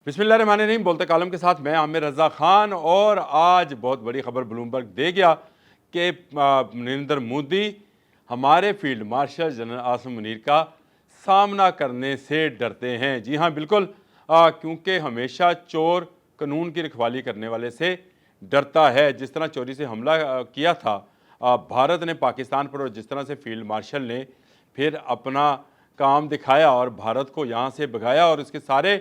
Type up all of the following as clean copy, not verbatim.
बिस्मिल्लाहिर्रहमानिर्रहीम। बोलते कालम के साथ मैं आमिर रज़ा ख़ान। और आज बहुत बड़ी खबर ब्लूमबर्ग दे गया कि नरेंद्र मोदी हमारे field marshal general Asim Munir का सामना करने से डरते हैं। जी हाँ, बिल्कुल, क्योंकि हमेशा चोर कानून की रखवाली करने वाले से डरता है। जिस तरह चोरी से हमला किया था भारत ने पाकिस्तान पर, और जिस तरह से फील्ड मार्शल ने फिर अपना काम दिखाया और भारत को यहाँ से भगाया और उसके सारे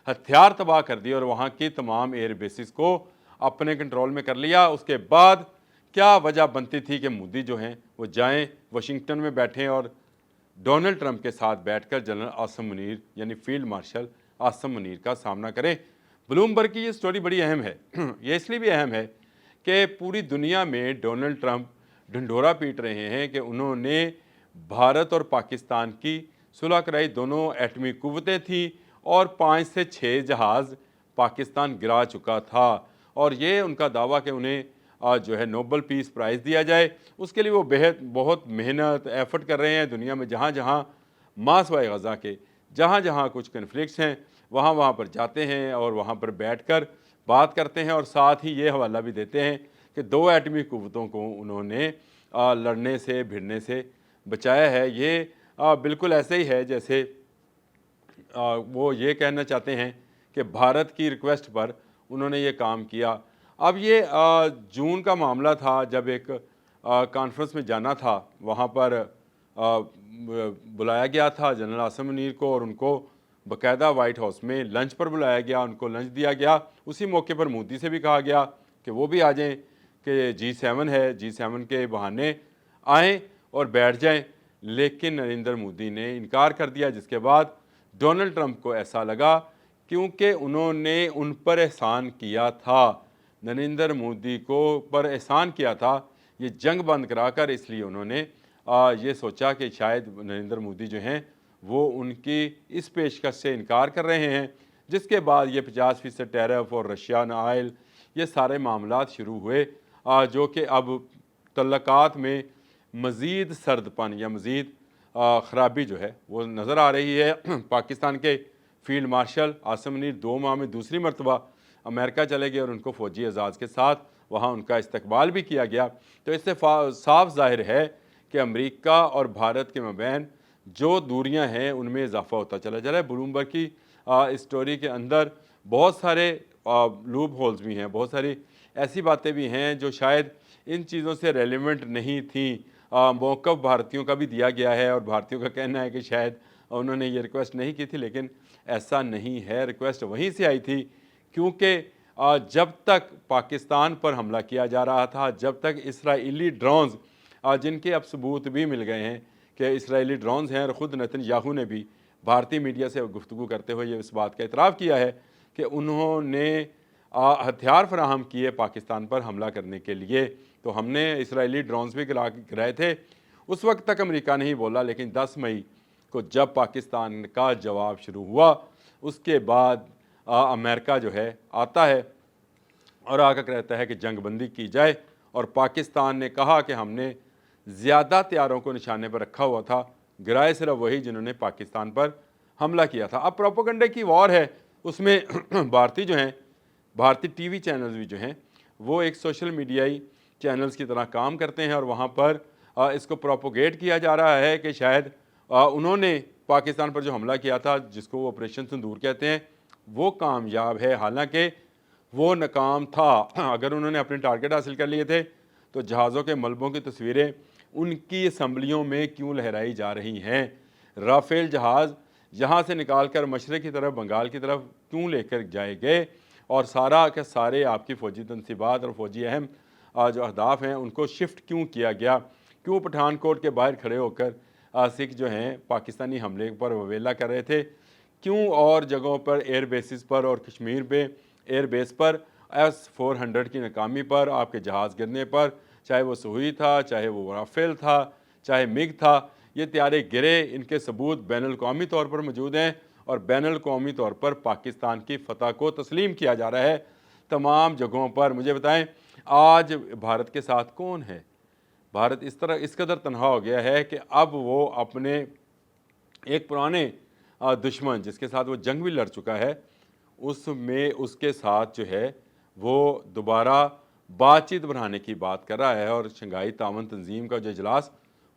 हथियार तबाह कर दिए और वहाँ की तमाम एयर बेसिस को अपने कंट्रोल में कर लिया। उसके बाद क्या वजह बनती थी कि मोदी जो हैं वो जाएं वाशिंगटन में बैठें और डोनाल्ड ट्रंप के साथ बैठकर जनरल आसिम मुनीर यानी फील्ड मार्शल आसिम मुनीर का सामना करें। ब्लूमबर्ग की ये स्टोरी बड़ी अहम है। ये इसलिए भी अहम है कि पूरी दुनिया में डोनाल्ड ट्रंप ढिंढोरा पीट रहे हैं कि उन्होंने भारत और पाकिस्तान की सुलह कराई। दोनों एटमी कुव्वतें थीं और 5 से 6 जहाज़ पाकिस्तान गिरा चुका था, और ये उनका दावा कि उन्हें जो है नोबल पीस प्राइज़ दिया जाए, उसके लिए वो बहुत मेहनत एफ़र्ट कर रहे हैं। दुनिया में जहाँ जहाँ मासवाए ग़ज़ा के जहाँ जहाँ कुछ कन्फ्लिक्ट्स हैं वहाँ वहाँ पर जाते हैं और वहाँ पर बैठकर बात करते हैं, और साथ ही ये हवाला भी देते हैं कि 2 एटमी कुव्वतों को उन्होंने लड़ने से भिड़ने से बचाया है। ये बिल्कुल ऐसे ही है जैसे वो ये कहना चाहते हैं कि भारत की रिक्वेस्ट पर उन्होंने ये काम किया। अब ये जून का मामला था जब एक कॉन्फ्रेंस में जाना था, वहाँ पर बुलाया गया था जनरल आसिम मुनीर को और उनको बाकायदा वाइट हाउस में लंच पर बुलाया गया, उनको लंच दिया गया। उसी मौके पर मोदी से भी कहा गया कि वो भी आ जाएं, कि G7 है, G7 के बहाने आएँ और बैठ जाएं, लेकिन नरेंद्र मोदी ने इनकार कर दिया। जिसके बाद डोनाल्ड ट्रंप को ऐसा लगा, क्योंकि उन्होंने उन पर एहसान किया था, नरेंद्र मोदी को पर एहसान किया था ये जंग बंद कराकर, इसलिए उन्होंने ये सोचा कि शायद नरेंद्र मोदी जो हैं वो उनकी इस पेशकश से इनकार कर रहे हैं। जिसके बाद ये 50% टैरिफ और रशियन आयल, ये सारे मामलात शुरू हुए, जो कि अब तल्लकात में मज़ीद सर्दपन या मज़ीद ख़राबी जो है वो नज़र आ रही है। पाकिस्तान के फील्ड मार्शल आसिम मुनीर 2 माह में दूसरी मरतबा अमेरिका चले गए और उनको फ़ौजी एजाज़ के साथ वहाँ उनका इस्तकबाल भी किया गया। तो इससे साफ ज़ाहिर है कि अमेरिका और भारत के मबैन जो दूरियां हैं उनमें इजाफा होता चला जा रहा है। ब्लूमबर्ग की इस स्टोरी के अंदर बहुत सारे लूप होल्स भी हैं, बहुत सारी ऐसी बातें भी हैं जो शायद इन चीज़ों से रेलिवेंट नहीं थी। मौक़िफ़ भारतीयों का भी दिया गया है और भारतीयों का कहना है कि शायद उन्होंने ये रिक्वेस्ट नहीं की थी, लेकिन ऐसा नहीं है। रिक्वेस्ट वहीं से आई थी क्योंकि जब तक पाकिस्तान पर हमला किया जा रहा था, जब तक इसराइली ड्रोन्स, जिनके अब सबूत भी मिल गए हैं कि इसराइली ड्रोन्स हैं, और ख़ुद नेतन्याहू ने भी भारतीय मीडिया से गुफ्तगू करते हुए ये इस बात का इतराफ़ किया है कि उन्होंने हथियार फराहम किए पाकिस्तान पर हमला करने के लिए। तो हमने इसराइली ड्रोन्स भी गिराए थे। उस वक्त तक अमेरिका नहीं बोला, लेकिन 10 मई को जब पाकिस्तान का जवाब शुरू हुआ, उसके बाद अमेरिका जो है आता है और आकर कहता है कि जंग बंदी की जाए। और पाकिस्तान ने कहा कि हमने ज़्यादा तैयारों को निशाने पर रखा हुआ था, गिराए सिर्फ वही जिन्होंने पाकिस्तान पर हमला किया था। अब प्रोपेगेंडा की वॉर है, उसमें भारतीय जो हैं, भारतीय टीवी चैनल्स भी जो हैं वो एक सोशल मीडियाई चैनल्स की तरह काम करते हैं, और वहाँ पर इसको प्रोपोगेट किया जा रहा है कि शायद उन्होंने पाकिस्तान पर जो हमला किया था, जिसको वो ऑपरेशन सिंदूर कहते हैं, वो कामयाब है। हालांकि वो नाकाम था। अगर उन्होंने अपने टारगेट हासिल कर लिए थे तो जहाज़ों के मलबों की तस्वीरें उनकी असम्बलियों में क्यों लहराई जा रही हैं? राफेल जहाज़ यहाँ से निकाल कर मशरक़ की तरफ, बंगाल की तरफ क्यों लेकर जाए गए? और सारा के सारे आपकी फ़ौजी तनसीबात और फ़ौजी अहम जो अहदाफ हैं उनको शिफ्ट क्यों किया गया? क्यों पठानकोट के बाहर खड़े होकर सिख जो हैं पाकिस्तानी हमले पर ववेला कर रहे थे? क्यों और जगहों पर एयर बेसिस पर और कश्मीर पे एयर बेस पर S-400 की नाकामी पर, आपके जहाज़ गिरने पर, चाहे वो सुई था, चाहे वो राफेल था, चाहे मिग था, ये त्यारे गिरे, इनके सबूत बैनुल-अक़वामी तौर पर मौजूद हैं और बैनुल-अक़वामी तौर पर पाकिस्तान की फ़तह को तस्लीम किया जा रहा है तमाम जगहों पर। मुझे बताएं, आज भारत के साथ कौन है? भारत इस कदर तनहा हो गया है कि अब वो अपने एक पुराने दुश्मन जिसके साथ वो जंग भी लड़ चुका है, اس میں اس کے ساتھ جو ہے وہ دوبارہ بات چیت بڑھانے کی بات کر رہا ہے، اور شنگھائی تعاون تنظیم کا جو اجلاس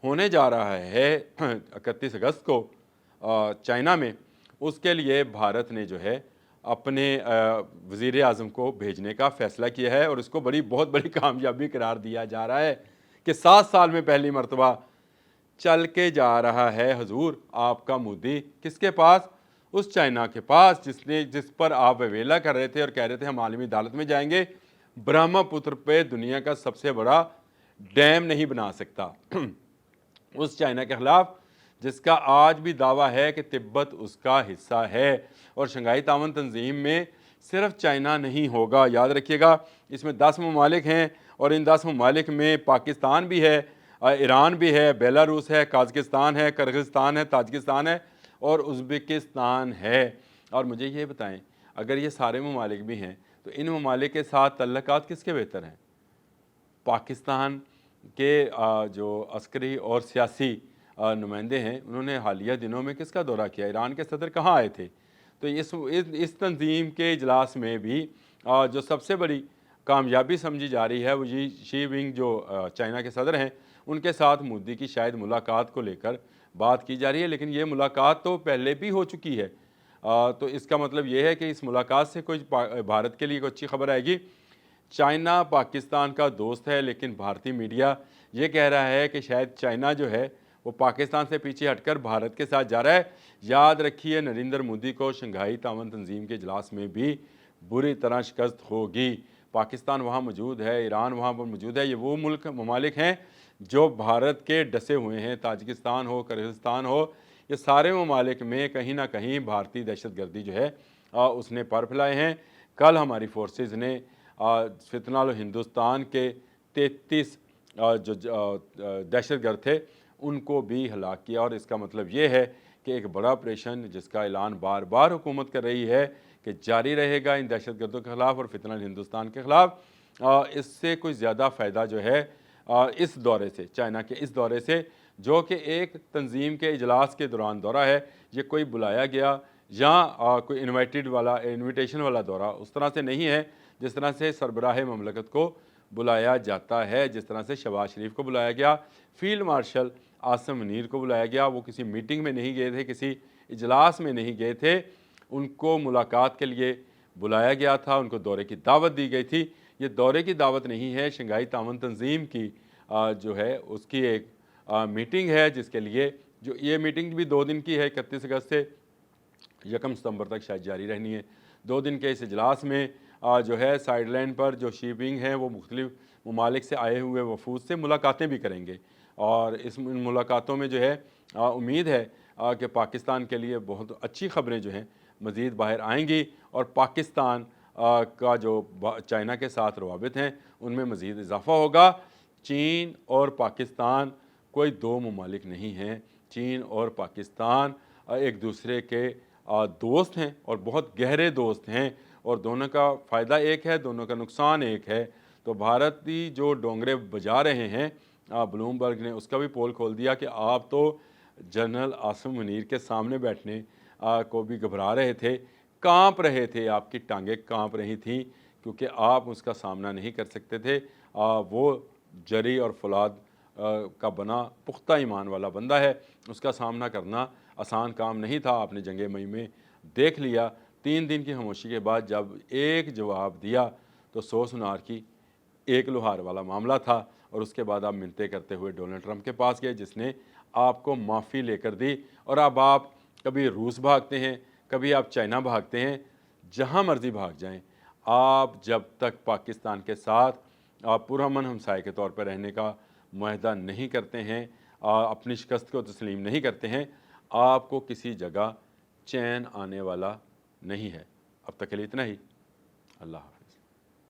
ہونے جا رہا ہے 31 اگست کو چائنا میں، اس کے لیے بھارت نے جو ہے اپنے وزیر اعظم کو بھیجنے کا فیصلہ کیا ہے، اور اس کو بہت بڑی کامیابی قرار دیا جا رہا ہے کہ 7 سال میں پہلی مرتبہ چل کے جا رہا ہے حضور آپ کا مودی، کس کے پاس؟ اس چائنا کے پاس جس پر آپ ویلا کر رہے تھے اور کہہ رہے تھے ہم عالمی عدالت میں جائیں گے، برہما پتر پہ دنیا کا سب سے بڑا ڈیم نہیں بنا سکتا اس چائنا کے خلاف، جس کا آج بھی دعویٰ ہے کہ تبت اس کا حصہ ہے۔ اور شنگھائی تعاون تنظیم میں صرف چائنا نہیں ہوگا، یاد رکھیے گا، اس میں 10 ممالک ہیں، اور ان 10 ممالک میں پاکستان بھی ہے، ایران بھی ہے، بیلاروس ہے، قازقستان ہے، کرغزستان ہے، تاجکستان ہے، اور ازبکستان ہے۔ اور مجھے یہ بتائیں، اگر یہ سارے ممالک بھی ہیں تو ان ممالک کے ساتھ تعلقات کس کے بہتر ہیں؟ پاکستان کے جو عسکری اور سیاسی نمائندے ہیں، انہوں نے حالیہ دنوں میں کس کا دورہ کیا؟ ایران کے صدر کہاں آئے تھے؟ تو اس تنظیم کے اجلاس میں بھی جو سب سے بڑی کامیابی سمجھی جا رہی ہے وہ شی ونگ جو چائنا کے صدر ہیں، ان کے ساتھ مودی کی شاید ملاقات کو لے کر بات کی جا رہی ہے، لیکن یہ ملاقات تو پہلے بھی ہو چکی ہے۔ تو اس کا مطلب یہ ہے کہ اس ملاقات سے کوئی بھارت کے لیے کوئی اچھی خبر آئے گی۔ چائنا پاکستان کا دوست ہے، لیکن بھارتی میڈیا یہ کہہ رہا ہے کہ شاید چائنا جو ہے وہ پاکستان سے پیچھے ہٹ کر بھارت کے ساتھ جا رہا ہے۔ یاد رکھیے نریندر مودی کو شنگھائی تعاون تنظیم کے اجلاس میں بھی بری طرح شکست ہوگی۔ پاکستان وہاں موجود ہے، ایران وہاں پر موجود ہے، یہ وہ ممالک ہیں جو بھارت کے ڈسے ہوئے ہیں، تاجکستان ہو، کرغزستان ہو، یہ سارے ممالک میں کہیں نہ کہیں بھارتی دہشت گردی جو ہے اس نے پر پھیلائے ہیں۔ کل ہماری فورسز نے فتنہ ہندوستان کے 33 جو دہشت گرد تھے ان کو بھی ہلاک کیا، اور اس کا مطلب یہ ہے کہ ایک بڑا آپریشن جس کا اعلان بار بار حکومت کر رہی ہے کہ جاری رہے گا ان دہشت گردوں کے خلاف اور فتنہ ہندوستان کے خلاف، اس سے کوئی زیادہ فائدہ جو ہے اس دورے سے، چائنا کے اس دورے سے، جو کہ ایک تنظیم کے اجلاس کے دوران دورہ ہے، یہ کوئی بلایا گیا یا کوئی انویٹیشن والا دورہ اس طرح سے نہیں ہے جس طرح سے سربراہ مملکت کو بلایا جاتا ہے، جس طرح سے شہباز شریف کو بلایا گیا، فیلڈ مارشل عاصم منیر کو بلایا گیا۔ وہ کسی میٹنگ میں نہیں گئے تھے، کسی اجلاس میں نہیں گئے تھے، ان کو ملاقات کے لیے بلایا گیا تھا، ان کو دورے کی دعوت دی گئی تھی۔ یہ دورے کی دعوت نہیں ہے، شنگھائی تعاون تنظیم کی جو ہے اس کی ایک میٹنگ ہے، جس کے لیے جو یہ میٹنگ بھی 2 دن کی ہے، 31 اگست سے 1 ستمبر تک شاید جاری رہنی ہے۔ 2 دن کے اس اجلاس میں جو ہے سائیڈ لائن پر جو شی ونگ ہیں وہ مختلف ممالک سے آئے ہوئے وفود سے ملاقاتیں بھی کریں گے، اور ان ملاقاتوں میں جو ہے امید ہے کہ پاکستان کے لیے بہت اچھی خبریں جو ہیں مزید باہر آئیں گی، اور پاکستان کا جو چائنا کے ساتھ روابط ہیں ان میں مزید اضافہ ہوگا۔ چین اور پاکستان کوئی 2 ممالک نہیں ہیں، چین اور پاکستان ایک دوسرے کے دوست ہیں اور بہت گہرے دوست ہیں، اور دونوں کا فائدہ ایک ہے، دونوں کا نقصان ایک ہے۔ تو بھارتی جو ڈونگرے بجا رہے ہیں، بلومبرگ نے اس کا بھی پول کھول دیا کہ آپ تو جنرل عاصم منیر کے سامنے بیٹھنے کو بھی گھبرا رہے تھے، کانپ رہے تھے، آپ کی ٹانگیں کانپ رہی تھیں، کیونکہ آپ اس کا سامنا نہیں کر سکتے تھے۔ وہ جری اور فولاد کا بنا پختہ ایمان والا بندہ ہے، اس کا سامنا کرنا آسان کام نہیں تھا۔ آپ نے جنگ مئی میں دیکھ لیا، 3 دن کی خاموشی کے بعد جب ایک جواب دیا تو 100 سنار کی 1 لوہار والا معاملہ تھا، اور اس کے بعد آپ منتیں کرتے ہوئے ڈونلڈ ٹرمپ کے پاس گئے، جس نے آپ کو معافی لے کر دی، اور اب آپ کبھی روس بھاگتے ہیں، کبھی آپ چائنا بھاگتے ہیں، جہاں مرضی بھاگ جائیں، آپ جب تک پاکستان کے ساتھ پرامن ہمسائے کے طور پر رہنے کا معاہدہ نہیں کرتے ہیں، اپنی شکست کو تسلیم نہیں کرتے ہیں، آپ کو کسی جگہ چین آنے والا نہیں ہے۔ اب تک کے لیے اتنا ہی، اللہ حافظ۔